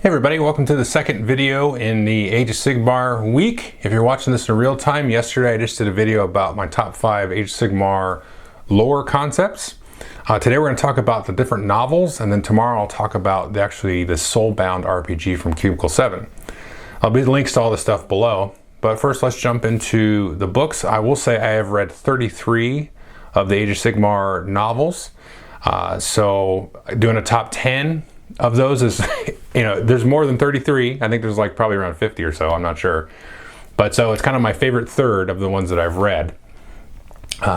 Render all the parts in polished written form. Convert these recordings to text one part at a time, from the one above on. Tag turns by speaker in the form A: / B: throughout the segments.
A: Hey everybody, welcome to the second video in the Age of Sigmar week. If you're watching this in real time, yesterday I just did a video about my top 5 Age of Sigmar lore concepts. Today we're going to talk about the different novels, and then tomorrow I'll talk about the Soulbound RPG from Cubicle 7. I'll be links to all the stuff below, but first let's jump into the books. I will say I have read 33 of the Age of Sigmar novels, so doing a top 10 of those is, there's more than 33. I think there's like probably around 50 or so, I'm not sure. But so it's kind of my favorite third of the ones that I've read.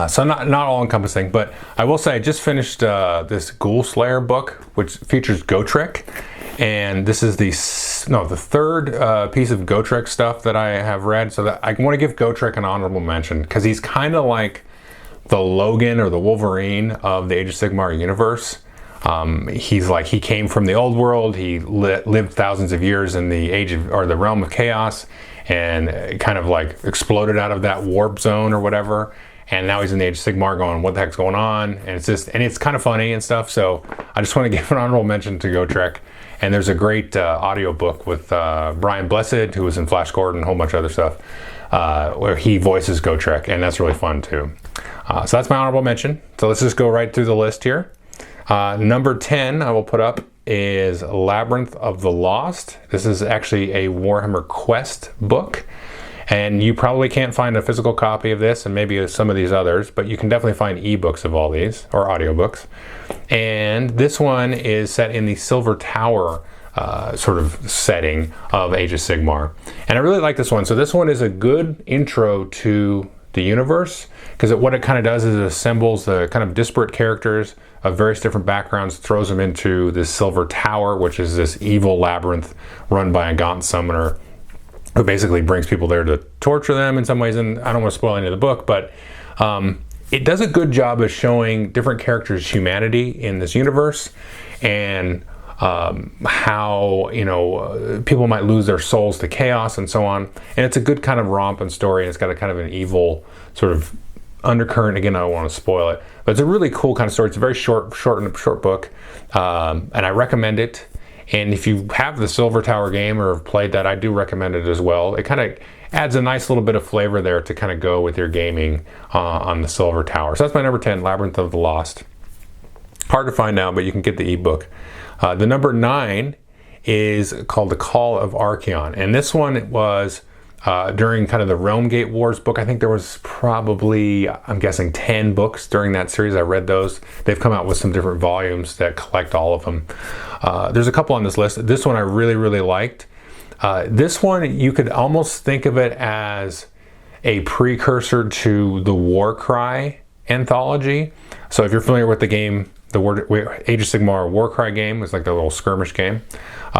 A: So not all encompassing, but I will say I just finished this Ghoul Slayer book, which features Gotrek. And this is the third piece of Gotrek stuff that I have read. So that I want to give Gotrek an honorable mention because he's kind of like the Logan or the Wolverine of the Age of Sigmar universe. He came from the old world. He lived thousands of years in the the realm of chaos, and kind of like exploded out of that warp zone or whatever. And now he's in the Age of Sigmar, going, "What the heck's going on?" And it's kind of funny and stuff. So I just want to give an honorable mention to Gotrek. And there's a great audio book with Brian Blessed, who was in Flash Gordon, a whole bunch of other stuff, where he voices Gotrek, and that's really fun too. So that's my honorable mention. So let's just go right through the list here. Number 10 I will put up is Labyrinth of the Lost. This is actually a Warhammer Quest book, and you probably can't find a physical copy of this and maybe some of these others, but you can definitely find ebooks of all these, or audiobooks. And this one is set in the Silver Tower sort of setting of Age of Sigmar, and I really like this one. So this one is a good intro to the universe, because what it kind of does is it assembles the kind of disparate characters of various different backgrounds, throws them into this Silver Tower, which is this evil labyrinth run by a Gaunt summoner who basically brings people there to torture them in some ways. And I don't want to spoil any of the book, but it does a good job of showing different characters' humanity in this universe, and how people might lose their souls to chaos and so on. And it's a good kind of romp and story, and it's got a kind of an evil sort of undercurrent. Again, I don't want to spoil it, but it's a really cool kind of story. It's a very short book, and I recommend it. And if you have the Silver Tower game or have played that, I do recommend it as well. It kind of adds a nice little bit of flavor there to kind of go with your gaming on the Silver Tower. So that's my number 10, Labyrinth of the Lost. Hard to find now, but you can get the ebook. The number 9 is called the Call of Archaon, and this one was during kind of the Realm Gate Wars book. I think there was probably, I'm guessing, 10 books during that series. I read those. They've come out with some different volumes that collect all of them. There's a couple on this list. This one I really, really liked. This one, you could almost think of it as a precursor to the Warcry anthology. So if you're familiar with the game, the Age of Sigmar Warcry game was like the little skirmish game.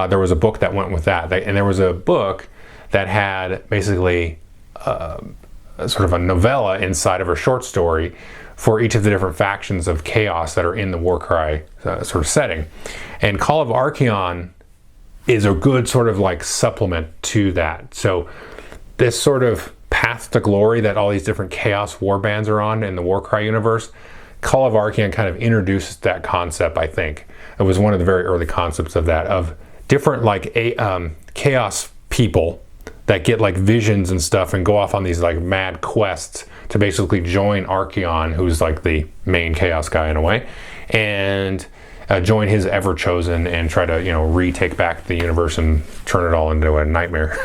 A: There was a book that went with that, and there was a book that had basically sort of a novella inside of a short story for each of the different factions of chaos that are in the Warcry sort of setting. And Call of Archaon is a good sort of like supplement to that. So this sort of path to glory that all these different chaos warbands are on in the Warcry universe, Call of Archaon kind of introduced that concept, I think. It was one of the very early concepts of that, of different like chaos people that get like visions and stuff and go off on these like mad quests to basically join Archaon, who's like the main chaos guy in a way, and join his Ever-Chosen and try to, retake back the universe and turn it all into a nightmare.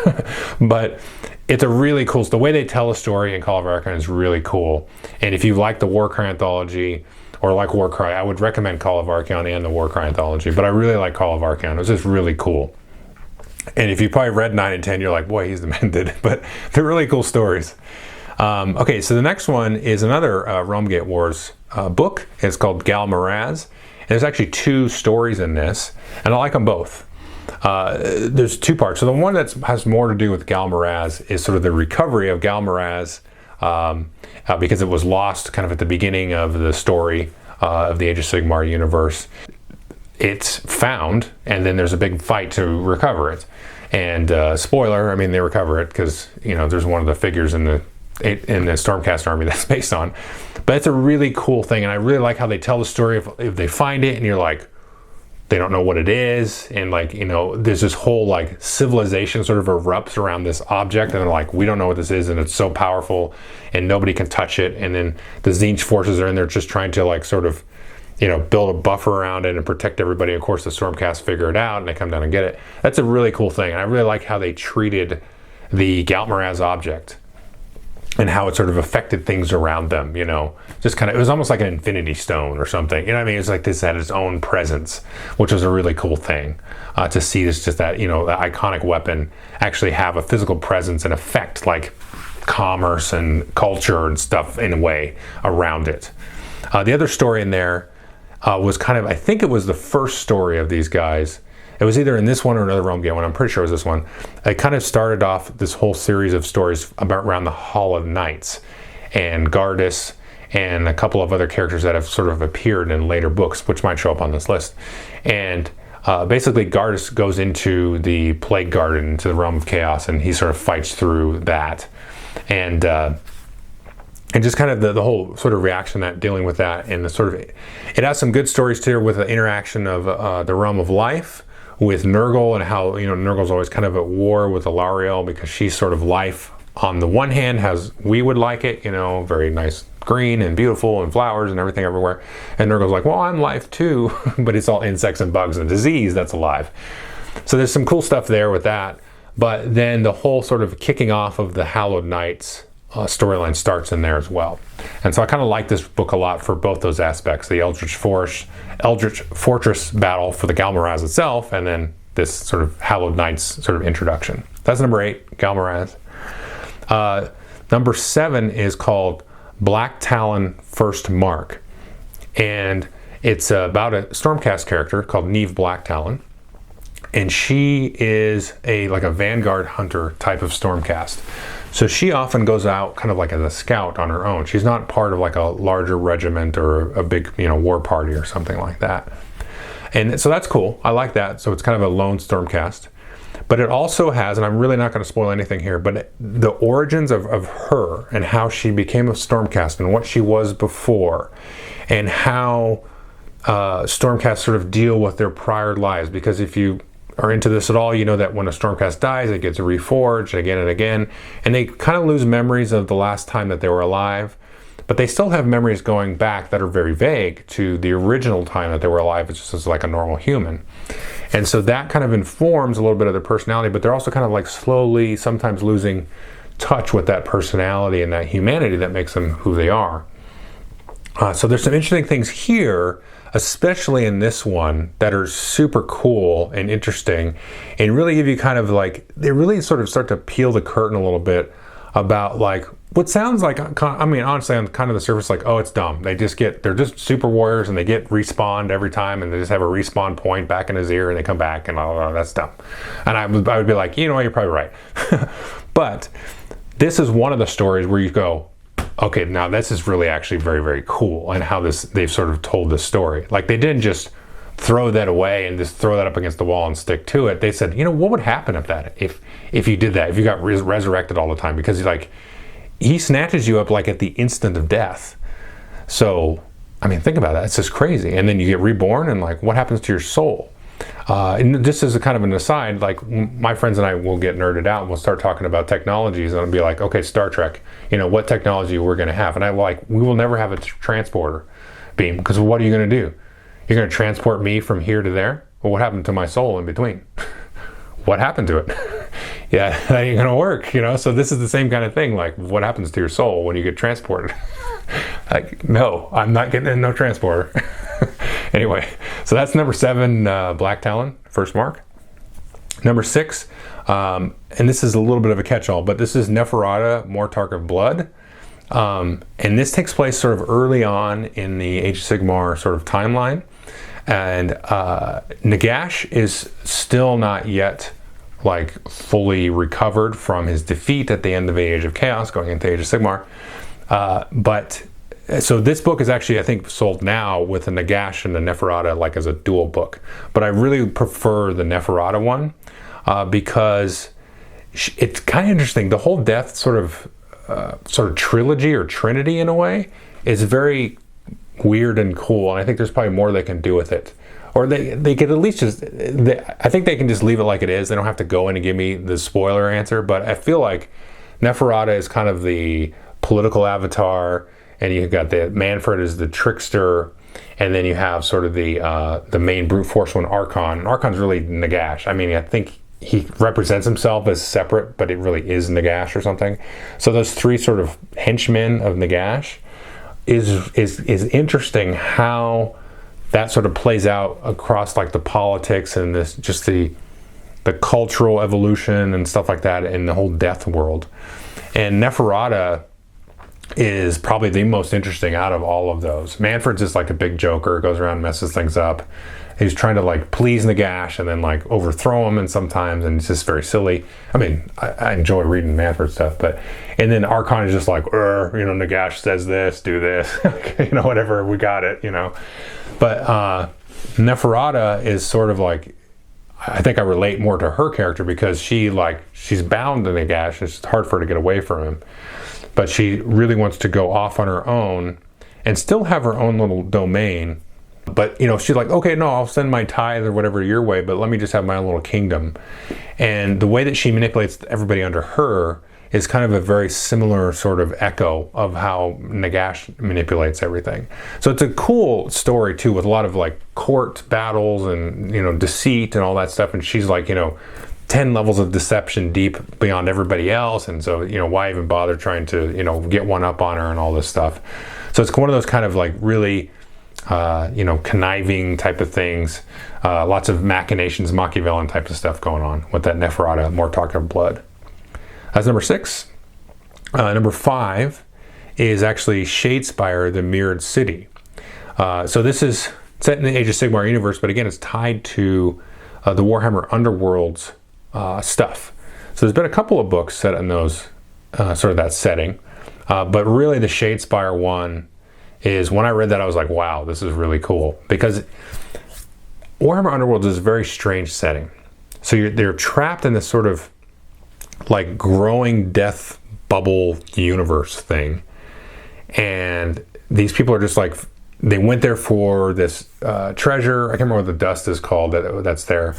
A: But it's a really cool, the way they tell a story in Call of Archaon is really cool. And if you like the Warcry anthology or like Warcry, I would recommend Call of Archaon and the Warcry anthology, but I really like Call of Archaon. It was just really cool. And if you probably read 9 and 10, you're like, boy, he's demented, but they're really cool stories. Okay, so the next one is another Realm Gate Wars book. It's called Ghal Maraz. And there's actually 2 stories in this, and I like them both. There's 2 parts. So the one that has more to do with Ghal Maraz is sort of the recovery of Ghal Maraz, because it was lost kind of at the beginning of the story of the Age of Sigmar universe. It's found, and then there's a big fight to recover it. And spoiler, I mean, they recover it because, there's one of the figures in the Stormcast army that's based on. But it's a really cool thing, and I really like how they tell the story if they find it, and you're like, they don't know what it is, and like, you know, there's this whole like civilization sort of erupts around this object, and they're like, we don't know what this is, and it's so powerful and nobody can touch it. And then the Tzeentch forces are in there just trying to like sort of, you know, build a buffer around it and protect everybody. Of course the Stormcast figure it out and they come down and get it. That's a really cool thing, and I really like how they treated the Ghal Maraz object and how it sort of affected things around them, you know, just kind of, it was almost like an infinity stone or something, you know what I mean? It's like this had its own presence, which was a really cool thing to see. This, just that, you know, the iconic weapon actually have a physical presence and affect like commerce and culture and stuff in a way around it. The other story in there was kind of, I think it was the first story of these guys. It was either in this one or another Rome game one. I'm pretty sure it was this one. It kind of started off this whole series of stories about around the Hall of Knights and Gardas and a couple of other characters that have sort of appeared in later books, which might show up on this list. And basically Gardas goes into the Plague Garden, into the Realm of Chaos, and he sort of fights through that. And just kind of the whole sort of reaction that dealing with that, and the sort of, it has some good stories too with the interaction of the Realm of Life with Nurgle, and how, you know, Nurgle's always kind of at war with Alarielle because she's sort of life on the one hand, has, we would like it, you know, very nice green and beautiful and flowers and everything everywhere, and Nurgle's like, well, I'm life too, but it's all insects and bugs and disease that's alive. So there's some cool stuff there with that. But then the whole sort of kicking off of the Hallowed Knights storyline starts in there as well. And so I kind of like this book a lot for both those aspects, the Eldritch Fortress battle for the Ghal Maraz itself, and then this sort of Hallowed Knights sort of introduction. That's number 8, Ghal Maraz. Number 7 is called Blacktalon First Mark, and it's about a Stormcast character called Neve Blacktalon, and she is like a vanguard hunter type of Stormcast. So she often goes out kind of like as a scout on her own. She's not part of like a larger regiment or a big, you know, war party or something like that. And so that's cool. I like that. So it's kind of a lone Stormcast. But it also has, and I'm really not going to spoil anything here, but the origins of her and how she became a Stormcast and what she was before, and how Stormcast sort of deal with their prior lives. Because if you are into this at all, you know that when a Stormcast dies, it gets reforged again and again, and they kind of lose memories of the last time that they were alive, but they still have memories going back that are very vague to the original time that they were alive, just as like a normal human. And so that kind of informs a little bit of their personality, but they're also kind of like slowly sometimes losing touch with that personality and that humanity that makes them who they are. So there's some interesting things here, especially in this one, that are super cool and interesting, and really give you kind of like, they really sort of start to peel the curtain a little bit about like what sounds like, I mean, honestly, on kind of the surface, like, oh, it's dumb. They're just super warriors, and they get respawned every time, and they just have a respawn point back in his ear, and they come back, and oh, that's dumb. And I would be like, you know what, you're probably right. But this is one of the stories where you go, okay, now this is really actually very, very cool, and how they've sort of told this story. Like, they didn't just throw that away and just throw that up against the wall and stick to it. They said, you know, what would happen if you did that, if you got resurrected all the time? Because he snatches you up like at the instant of death. So, I mean, think about that. It's just crazy. And then you get reborn, and like, what happens to your soul? And just as a kind of an aside, like, my friends and I will get nerded out, and we'll start talking about technologies, and I'll be like, okay, Star Trek, you know, what technology we're going to have. And we will never have a transporter beam, because what are you going to do? You're going to transport me from here to there? Well, what happened to my soul in between? What happened to it? Yeah, that ain't going to work, you know? So this is the same kind of thing. Like, what happens to your soul when you get transported? Like, no, I'm not getting in no transporter. Anyway, so that's number 7, Blacktalon, First Mark. Number 6, and this is a little bit of a catch-all, but this is Neferata, Mortarch of Blood. And this takes place sort of early on in the Age of Sigmar sort of timeline. And Nagash is still not yet like fully recovered from his defeat at the end of Age of Chaos, going into Age of Sigmar. But so this book is actually, I think, sold now with the Nagash and the Neferata like as a dual book. But I really prefer the Neferata one because it's kind of interesting. The whole death sort of trilogy or trinity in a way is very weird and cool, and I think there's probably more they can do with it. Or they could at least I think they can just leave it like it is. They don't have to go in and give me the spoiler answer, but I feel like Neferata is kind of the political avatar, and you've got the Manfred is the trickster, and then you have sort of the main brute force one, Archaon. And Archon's really Nagash. I mean, I think he represents himself as separate, but it really is Nagash or something. So those three sort of henchmen of Nagash is interesting how that sort of plays out across like the politics and this just the cultural evolution and stuff like that in the whole death world. And Neferata is probably the most interesting out of all of those. Manfred's just like a big joker, goes around and messes things up. He's trying to like please Nagash and then like overthrow him, and sometimes, and it's just very silly. I mean, I enjoy reading Manfred stuff, and then Archon is just like, Nagash says this, do this, whatever, we got it, But Neferata is sort of like, I think I relate more to her character because she's bound to Nagash. It's hard for her to get away from him. But she really wants to go off on her own and still have her own little domain. But, she's like, okay, no, I'll send my tithe or whatever your way, but let me just have my own little kingdom. And the way that she manipulates everybody under her is kind of a very similar sort of echo of how Nagash manipulates everything. So it's a cool story too, with a lot of like court battles and, deceit and all that stuff. And she's like, 10 levels of deception deep beyond everybody else. And so, why even bother trying to, get one up on her and all this stuff. So it's one of those kind of like really, conniving type of things. Lots of machinations, Machiavellian type of stuff going on with that Neferata, Mortarch of blood. That's number 6. Number 5 is actually Shadespire, the Mirrored City. So this is set in the Age of Sigmar universe, but again, it's tied to the Warhammer Underworlds stuff. So there's been a couple of books set in those sort of that setting, but really the Shadespire one is, when I read that, I was like, wow, this is really cool, because Warhammer Underworlds is a very strange setting. So they're trapped in this sort of like growing death bubble universe thing, and these people are just like, they went there for this treasure. I can't remember what the dust is called that's there,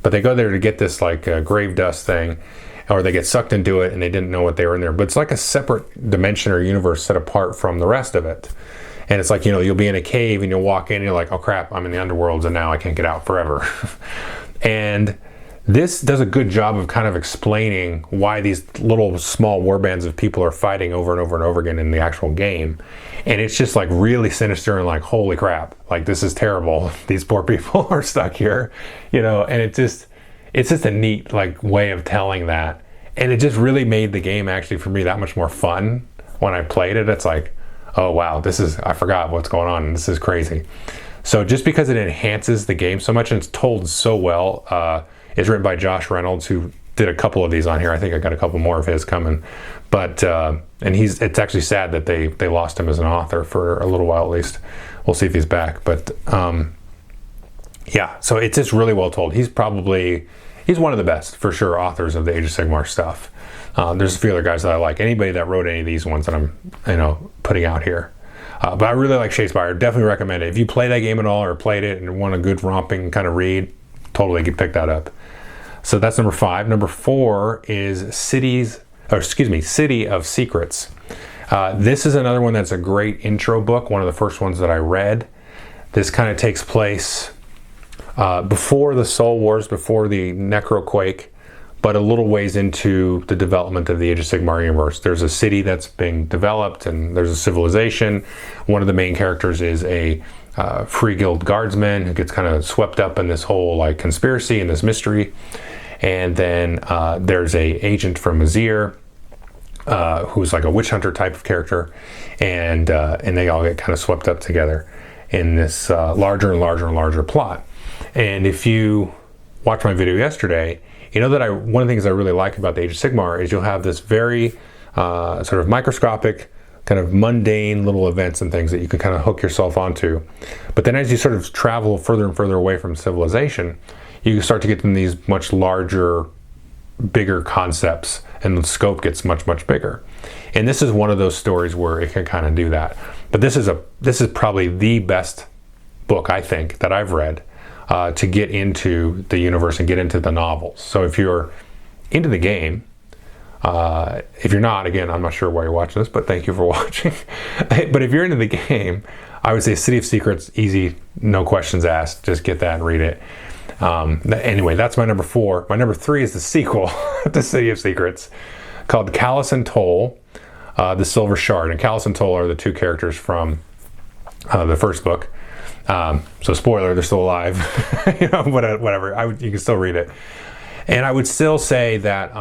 A: but they go there to get this like grave dust thing, or they get sucked into it and they didn't know what they were in there. But it's like a separate dimension or universe set apart from the rest of it. And it's like, you'll be in a cave and you'll walk in and you're like, oh crap, I'm in the underworlds and now I can't get out forever. And this does a good job of kind of explaining why these little small warbands of people are fighting over and over and over again in the actual game. And it's just like really sinister and like, holy crap, like this is terrible. These poor people are stuck here, and it's just a neat like way of telling that. And it just really made the game actually for me that much more fun when I played it. It's like, oh wow, I forgot what's going on. This is crazy. So just because it enhances the game so much and it's told so well, it's written by Josh Reynolds, who did a couple of these on here. I think I got a couple more of his coming. But, and it's actually sad that they lost him as an author for a little while at least. We'll see if he's back. But yeah, so it's just really well told. He's one of the best, for sure, authors of the Age of Sigmar stuff. There's a few other guys that I like. Anybody that wrote any of these ones that I'm, putting out here. But I really like Shadespire. Definitely recommend it. If you play that game at all or played it and want a good romping kind of read, totally could pick that up. So that's number 5. Number 4 is City of Secrets. This is another one that's a great intro book, one of the first ones that I read. This kind of takes place before the Soul Wars, before the Necroquake, but a little ways into the development of the Age of Sigmar universe. There's a city that's being developed and there's a civilization. One of the main characters is a Free Guild guardsman who gets kind of swept up in this whole like conspiracy and this mystery. And then there's a agent from Azir who's like a witch hunter type of character, and they all get kind of swept up together in this larger and larger and larger plot. And if you watched my video yesterday, you know that one of the things I really like about the Age of Sigmar is you'll have this very sort of microscopic, kind of mundane little events and things that you can kind of hook yourself onto. But then as you sort of travel further and further away from civilization, you start to get in these much larger, bigger concepts, and the scope gets much, much bigger. And this is one of those stories where it can kind of do that. But this is probably the best book, I think, that I've read to get into the universe and get into the novels. So if you're into the game, if you're not, again, I'm not sure why you're watching this, but thank you for watching. But if you're into the game, I would say City of Secrets, easy, no questions asked. Just get that and read it. Anyway, that's my number 4. My number 3 is the sequel to City of Secrets, called Callis and Toll, the Silver Shard. And Callis and Toll are the 2 characters from the first book. So spoiler, they're still alive. Whatever. You can still read it. And I would still say that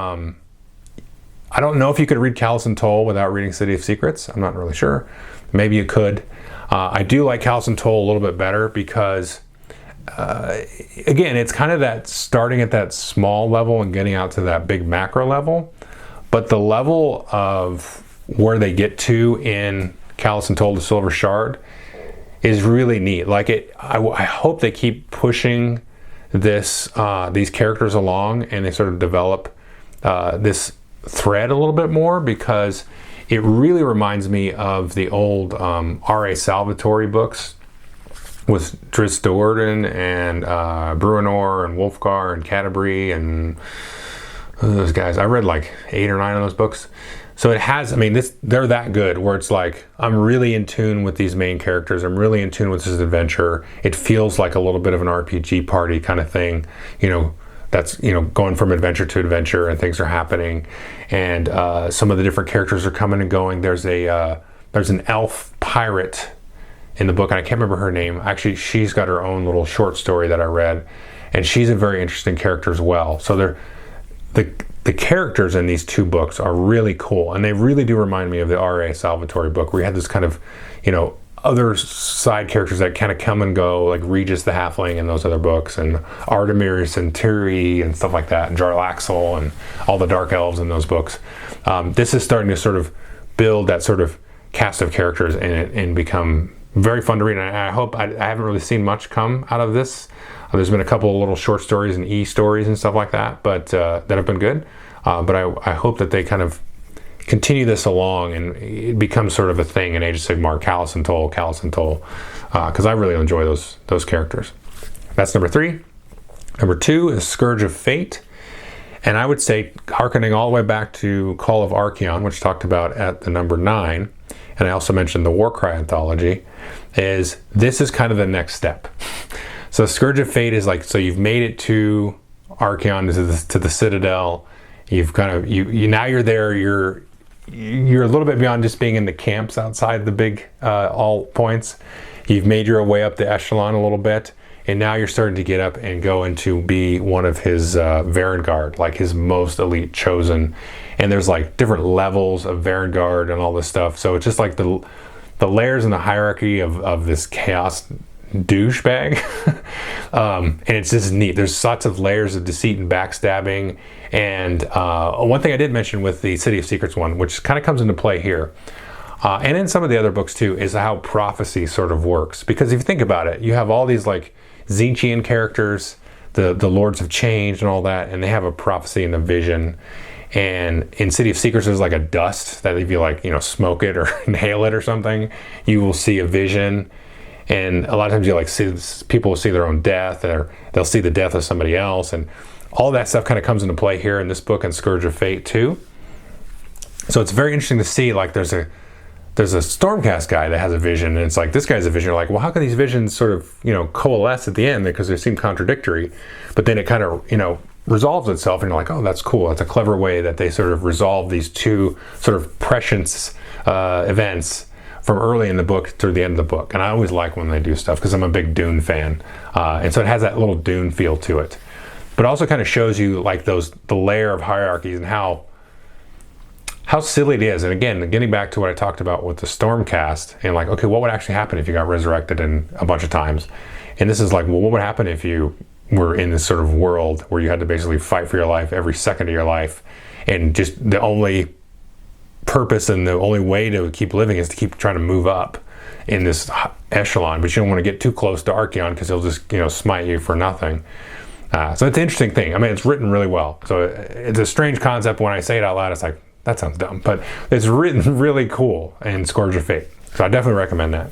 A: I don't know if you could read Callis and Toll without reading City of Secrets. I'm not really sure. Maybe you could. I do like Callis and Toll a little bit better because, again, it's kind of that starting at that small level and getting out to that big macro level. But the level of where they get to in Callis and Toll, the Silver Shard, is really neat. Like I hope they keep pushing these characters along and they sort of develop this thread a little bit more, because it really reminds me of the old R.A. Salvatore books with Drizzt Do'Urden and Bruenor and Wolfgar and Canterbury and those guys. I read like 8 or 9 of those books. So it has, they're that good where it's like, I'm really in tune with these main characters. I'm really in tune with this adventure. It feels like a little bit of an RPG party kind of thing, that's, going from adventure to adventure and things are happening. And some of the different characters are coming and going. There's an elf pirate in the book, and I can't remember her name. Actually, she's got her own little short story that I read, and she's a very interesting character as well. So the characters in these 2 books are really cool, and they really do remind me of the R.A. Salvatore book, where you had this kind of, other side characters that kind of come and go, like Regis the Halfling in those other books, and Artemis and Tiri and stuff like that, and Jarlaxle and all the Dark Elves in those books. This is starting to sort of build that sort of cast of characters and become very fun to read. And I hope, I haven't really seen much come out of this. There's been a couple of little short stories and e-stories and stuff like that, but that have been good. But I hope that they kind of continue this along and it becomes sort of a thing in Age of Sigmar, Callis and Toll, because I really enjoy those characters. That's number 3. Number 2 is Scourge of Fate. And I would say, hearkening all the way back to Call of Archaon, which talked about at the number 9, and I also mentioned the Warcry anthology, this is kind of the next step. So Scourge of Fate is like, so you've made it to Archaon, to the Citadel. You've kind of, now you're there, you're a little bit beyond just being in the camps outside the big all points. You've made your way up the echelon a little bit, and now you're starting to get up and go into be one of his Varangard, like his most elite chosen. And there's like different levels of Varangard and all this stuff. So it's just like the layers in the hierarchy of this chaos douchebag. And it's just neat. There's lots of layers of deceit and backstabbing. And one thing I did mention with the City of Secrets one, which kind of comes into play here, and in some of the other books too, is how prophecy sort of works. Because if you think about it, you have all these like Tzeentchian characters, the Lords of Change and all that, and they have a prophecy and a vision. And in City of Secrets, there's like a dust that if you like, smoke it or inhale it or something, you will see a vision. And a lot of times you like see people will see their own death, or they'll see the death of somebody else, and all that stuff kind of comes into play here in this book and Scourge of Fate too. So it's very interesting to see, like there's a Stormcast guy that has a vision, and it's like this guy's a vision. You're like, well, how can these visions sort of coalesce at the end, because they seem contradictory, but then it kind of resolves itself, and you're like, oh, that's cool. That's a clever way that they sort of resolve these 2 sort of prescience events from early in the book through the end of the book. And I always like when they do stuff, because I'm a big Dune fan, and so it has that little Dune feel to it. But it also kind of shows you like the layer of hierarchies and how silly it is. And again, getting back to what I talked about with the Stormcast, and like, okay, what would actually happen if you got resurrected in a bunch of times? And this is like, well, what would happen if you were in this sort of world where you had to basically fight for your life every second of your life, and just the only purpose and the only way to keep living is to keep trying to move up in this echelon, but you don't want to get too close to Archaon because he'll just smite you for nothing. So it's an interesting thing. It's written really well. So it's a strange concept. When I say it out loud, it's like, that sounds dumb, but it's written really cool in Scourge of Fate. So I definitely recommend that.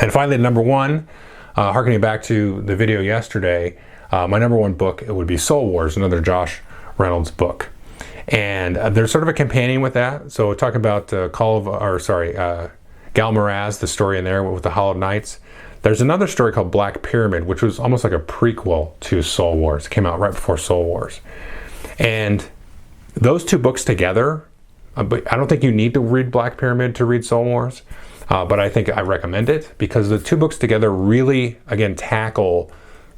A: And finally, number one, harkening back to the video yesterday, my number one book, it would be Soul Wars, another Josh Reynolds book. And there's sort of a companion with that. So talk about Ghal Maraz, the story in there with the Hollowed Knights. There's another story called Black Pyramid, which was almost like a prequel to Soul Wars. It came out right before Soul Wars. And those two books together, but I don't think you need to read Black Pyramid to read Soul Wars, but I think I recommend it because the two books together really, again, tackle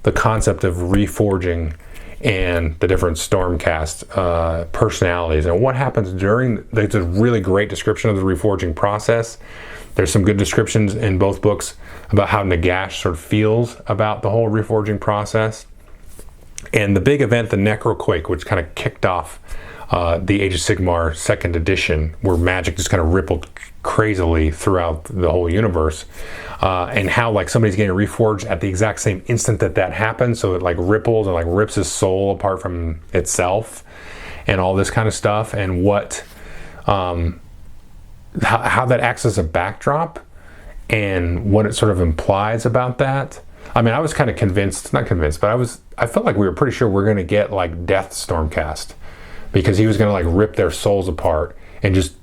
A: the concept of reforging and the different Stormcast personalities and what happens during. It's a really great description of the reforging process. There's some good descriptions in both books about how Nagash sort of feels about the whole reforging process. And the big event, the Necroquake, which kind of kicked off the Age of Sigmar 2nd edition, where magic just kind of rippled crazily throughout the whole universe, and how like somebody's getting reforged at the exact same instant that happens, so it like ripples and like rips his soul apart from itself, and all this kind of stuff, and what, how that acts as a backdrop, and what it sort of implies about that. I mean, I was kind of not convinced, but I felt like we were pretty sure we're going to get like Death Stormcast, because he was going to like rip their souls apart and just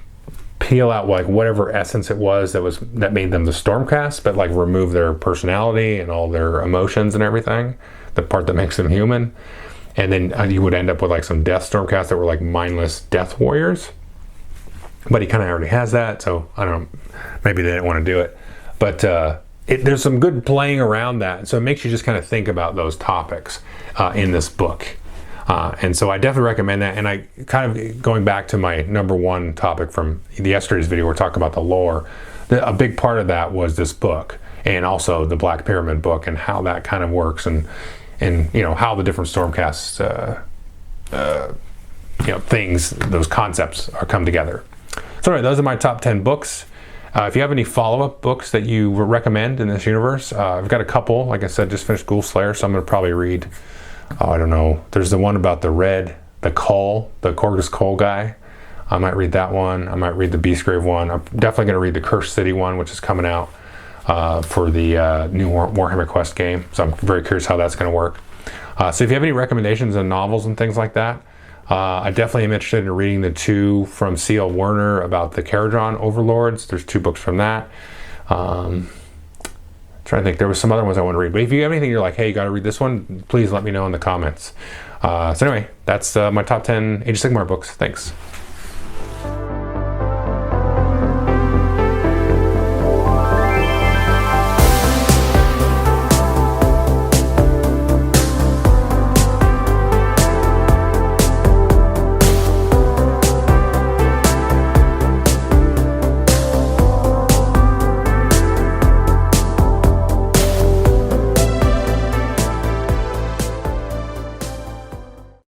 A: peel out like whatever essence it was that made them the Stormcast, but like remove their personality and all their emotions and everything, the part that makes them human. And then you would end up with like some Death Stormcast that were like mindless Death Warriors. But he kind of already has that, so I don't know, maybe they didn't want to do it. But there's some good playing around that, so it makes you just kind of think about those topics in this book. And so I definitely recommend that. And I kind of, going back to my number one topic from yesterday's video, we're talking about the lore. A big part of that was this book, and also the Black Pyramid book, and how that kind of works, and you know how the different Stormcasts, things, those concepts are come together. So anyway, those are my top 10 books. If you have any follow-up books that you recommend in this universe, I've got a couple. Like I said, just finished Ghoul Slayer, so I'm going to probably read. I don't know. There's the one about the Korgus Cole guy. I might read that one. I might read the Beastgrave one. I'm definitely going to read the Cursed City one, which is coming out for the new Warhammer Quest game. So I'm very curious how that's going to work. So if you have any recommendations on novels and things like that, I definitely am interested in reading the two from C.L. Werner about the Caradron Overlords. There's 2 books from that. Trying to think, there was some other ones I want to read, but if you have anything you're like, hey, you got to read this one, please let me know in the comments. So anyway, that's my top 10 Age of Sigmar books. Thanks.